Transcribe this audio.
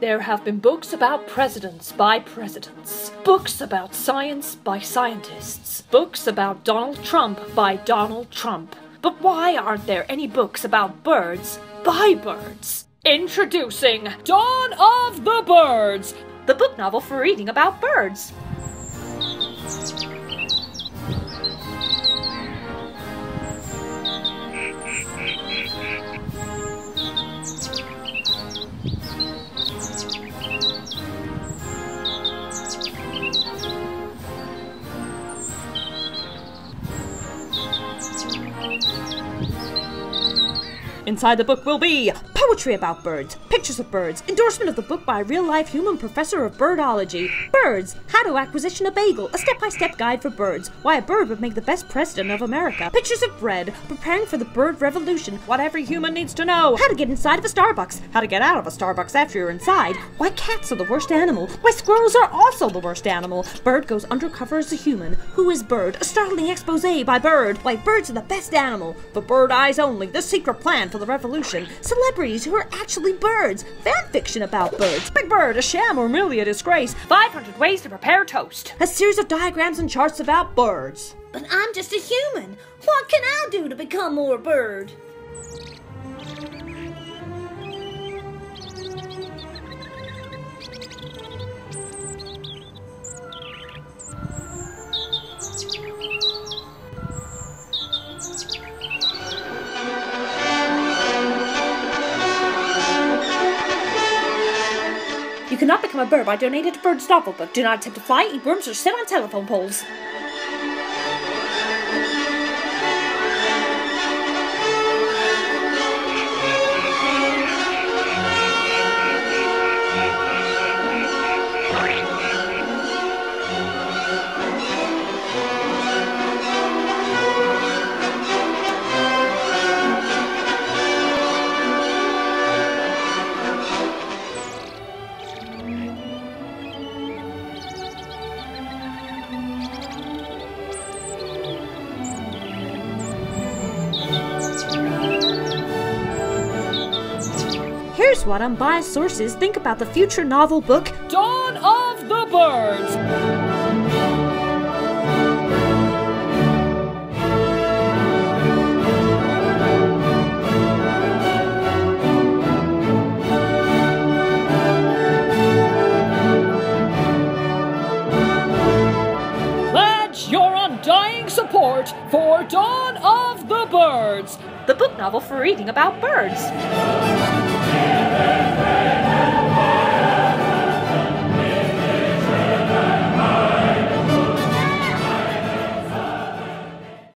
There have been books about presidents by presidents, books about science by scientists, books about Donald Trump by Donald Trump. But why aren't there any books about birds by birds? Introducing Dawn of the Birds, the book novel for reading about birds. Inside the book will be poetry about birds, pictures of birds, endorsement of the book by a real-life human professor of birdology, birds, how to acquisition a bagel, a step-by-step guide for birds, why a bird would make the best president of America, pictures of bread, preparing for the bird revolution, what every human needs to know, how to get inside of a Starbucks, how to get out of a Starbucks after you're inside, why cats are the worst animal, why squirrels are also the worst animal, bird goes undercover as a human, who is bird, a startling expose by bird, why birds are the best animal, for bird eyes only, the secret plan for the revolution, celebrities who are actually birds, fanfiction about birds, Big Bird, a sham or merely a disgrace, 500 ways to prepare toast, a series of diagrams and charts about birds. But I'm just a human. What can I do to become more bird? You cannot become a bird by donating to Bird's novel book. Do not attempt to fly, eat worms, or sit on telephone poles. Here's what unbiased sources think about the future novel book, Dawn of the Birds. Pledge your undying support for Dawn of the Birds, the book novel for reading about birds.